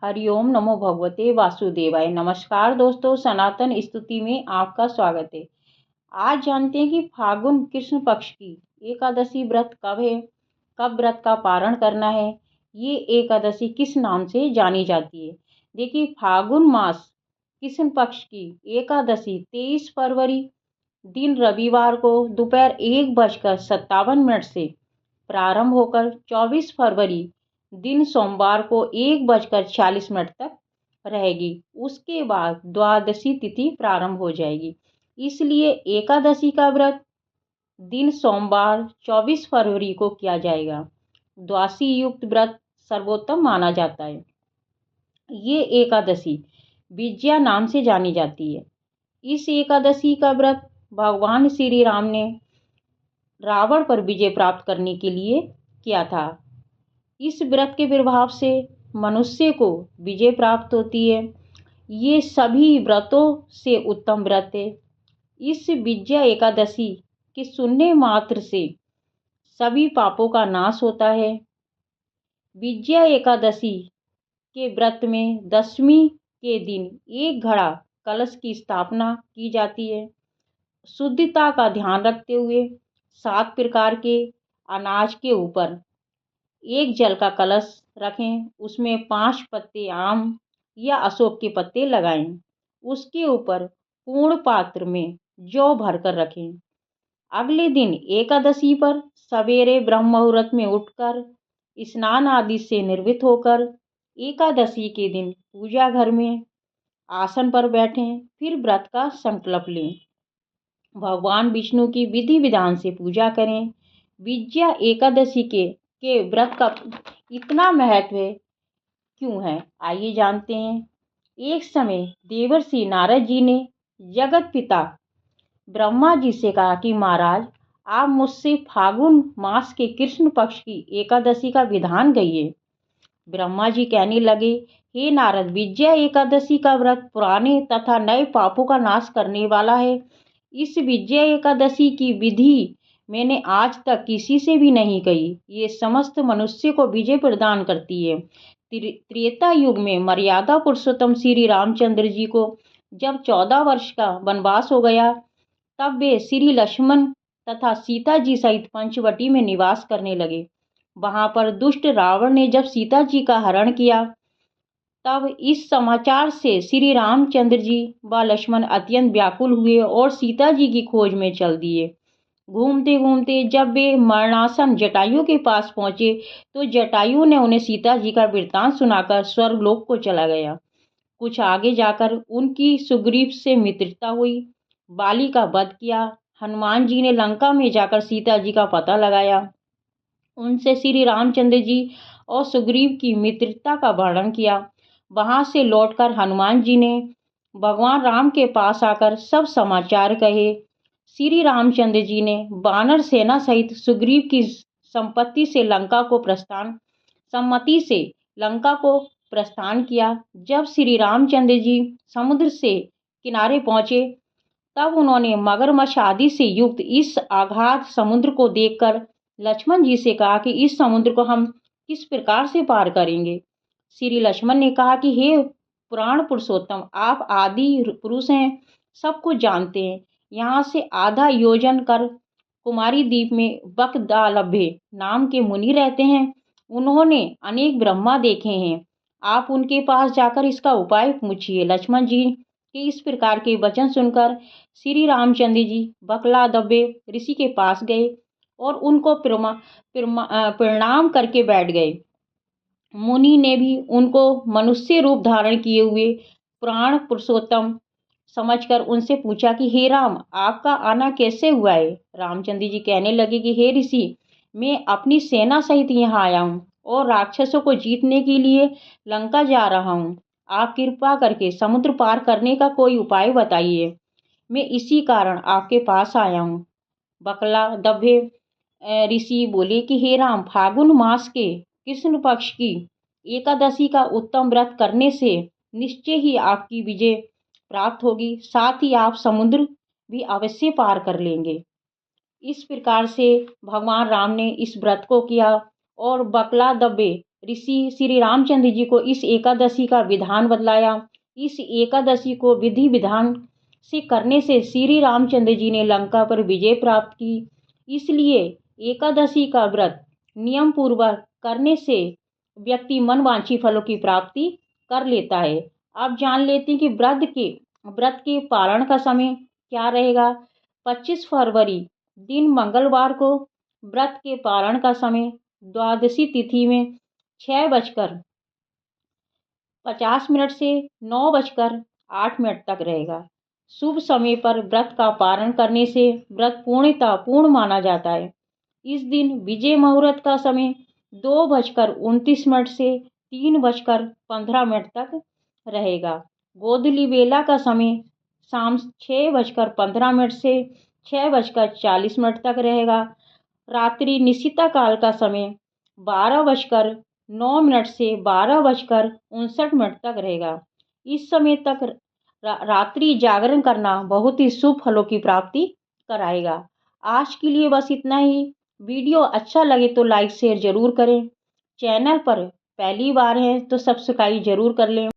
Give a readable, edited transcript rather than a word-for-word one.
हरिओम नमो भगवते वासुदेवाय। नमस्कार दोस्तों, सनातन स्तुति में आपका स्वागत है। आज जानते हैं कि फागुन कृष्ण पक्ष की एकादशी व्रत कब है, कब व्रत का पारण करना है, ये एकादशी किस नाम से जानी जाती है। देखिए, फागुन मास कृष्ण पक्ष की एकादशी 23 फरवरी दिन रविवार को दोपहर 1:57 से प्रारंभ होकर 24 फरवरी दिन सोमवार को 1:46 तक रहेगी। उसके बाद द्वादशी तिथि प्रारंभ हो जाएगी। इसलिए एकादशी का व्रत दिन सोमवार 24 फरवरी को किया जाएगा। द्वादशी युक्त व्रत सर्वोत्तम माना जाता है। ये एकादशी विजया नाम से जानी जाती है। इस एकादशी का व्रत भगवान श्री राम ने रावण पर विजय प्राप्त करने के लिए किया था। इस व्रत के प्रभाव से मनुष्य को विजय प्राप्त होती है। ये सभी व्रतों से उत्तम व्रत है। इस विजया एकादशी के सुनने मात्र से सभी पापों का नाश होता है। विजया एकादशी के व्रत में दशमी के दिन 1 घड़ा कलश की स्थापना की जाती है। शुद्धता का ध्यान रखते हुए 7 प्रकार के अनाज के ऊपर एक जल का कलश रखें। उसमें 5 पत्ते आम या अशोक के पत्ते लगाएं। उसके ऊपर पूर्ण पात्र में जौ भरकर रखें। अगले दिन एकादशी पर सवेरे ब्रह्म मुहूर्त में उठकर स्नान आदि से निर्वृत्त होकर एकादशी के दिन पूजा घर में आसन पर बैठें। फिर व्रत का संकल्प लें। भगवान विष्णु की विधि विधान से पूजा करें। विजया एकादशी के व्रत का इतना महत्व क्यों है, आइए जानते हैं। एक समय देवर्षि नारद जी ने जगत पिता ब्रह्मा जी से कहा कि महाराज, आप मुझसे फागुन मास के कृष्ण पक्ष की एकादशी का विधान कहिए। ब्रह्मा जी कहने लगे, हे नारद, विजया एकादशी का व्रत पुराने तथा नए पापों का नाश करने वाला है। इस विजया एकादशी की विधि मैंने आज तक किसी से भी नहीं कही। ये समस्त मनुष्य को विजय प्रदान करती है। त्रेता युग में मर्यादा पुरुषोत्तम श्री रामचंद्र जी को जब 14 वर्ष का वनवास हो गया, तब वे श्री लक्ष्मण तथा सीता जी सहित पंचवटी में निवास करने लगे। वहां पर दुष्ट रावण ने जब सीता जी का हरण किया, तब इस समाचार से श्री रामचंद्र जी व लक्ष्मण अत्यंत व्याकुल हुए और सीता जी की खोज में चल दिए। घूमते घूमते जब वे मरणासन जटायु के पास पहुंचे, तो जटायु ने उन्हें सीता जी का वृत्तांत सुनाकर स्वर्गलोक को चला गया। कुछ आगे जाकर उनकी सुग्रीव से मित्रता हुई। बाली का वध किया। हनुमान जी ने लंका में जाकर सीता जी का पता लगाया। उनसे श्री रामचंद्र जी और सुग्रीव की मित्रता का वर्णन किया। वहां से लौटकर हनुमान जी ने भगवान राम के पास आकर सब समाचार कहे। श्री रामचंद्र जी ने वानर सेना सहित सुग्रीव की सम्मति से लंका को प्रस्थान किया। जब श्री रामचंद्र जी समुद्र से किनारे पहुंचे, तब उन्होंने मगरमच्छ आदि से युक्त इस अगाध समुद्र को देखकर लक्ष्मण जी से कहा कि इस समुद्र को हम किस प्रकार से पार करेंगे। श्री लक्ष्मण ने कहा कि हे पुराण पुरुषोत्तम, आप आदि पुरुष हैं, सब कुछ जानते हैं। यहाँ से आधा योजन कर कुमारी द्वीप में बकदालभ्य नाम के मुनि रहते हैं। उन्होंने अनेक ब्रह्मा देखे हैं। आप उनके पास जाकर इसका उपाय पूछिए। लक्ष्मण जी के इस प्रकार के वचन सुनकर श्री रामचंद्र जी बकलादव्य ऋषि के पास गए और उनको प्रणाम करके बैठ गए। मुनि ने भी उनको मनुष्य रूप धारण किए हुए पुराण पुरुषोत्तम समझकर उनसे पूछा कि हे राम, आपका आना कैसे हुआ है। रामचंद्र जी कहने लगे कि हे ऋषि, मैं अपनी सेना सहित यहाँ आया हूँ और राक्षसों को जीतने के लिए लंका जा रहा हूँ। आप कृपा करके समुद्र पार करने का कोई उपाय बताइए। मैं इसी कारण आपके पास आया हूँ। बकलादभ्य ऋषि बोले कि हे राम, फागुन मास के कृष्ण पक्ष की एकादशी का उत्तम व्रत करने से निश्चय ही आपकी विजय प्राप्त होगी। साथ ही आप समुद्र भी अवश्य पार कर लेंगे। इस प्रकार से भगवान राम ने इस व्रत को किया और बकलादव्य ऋषि श्री रामचंद्र जी को इस एकादशी का विधान बतलाया। इस एकादशी को विधि विधान से करने से श्री रामचंद्र जी ने लंका पर विजय प्राप्त की। इसलिए एकादशी का व्रत नियम पूर्वक करने से व्यक्ति मनवांछी फलों की प्राप्ति कर लेता है। अब जान लेते हैं कि व्रत के पारण का समय क्या रहेगा। 25 फरवरी दिन मंगलवार को व्रत के पारण का समय द्वादशी तिथि में 6:50 से 9:08 तक रहेगा। शुभ समय पर व्रत का पारण करने से व्रत पूर्ण माना जाता है। इस दिन विजय मुहूर्त का समय 2:29 से 3:15 तक रहेगा। गोधूली बेला का समय शाम 6:15 से 6:40 तक रहेगा। रात्रि निशिता काल का समय 12:09 से 12:59 तक रहेगा। इस समय तक रात्रि जागरण करना बहुत ही शुभ फलों की प्राप्ति कराएगा। आज के लिए बस इतना ही। वीडियो अच्छा लगे तो लाइक शेयर जरूर करें। चैनल पर पहली बार हैं तो सब्सक्राइब जरूर कर लें।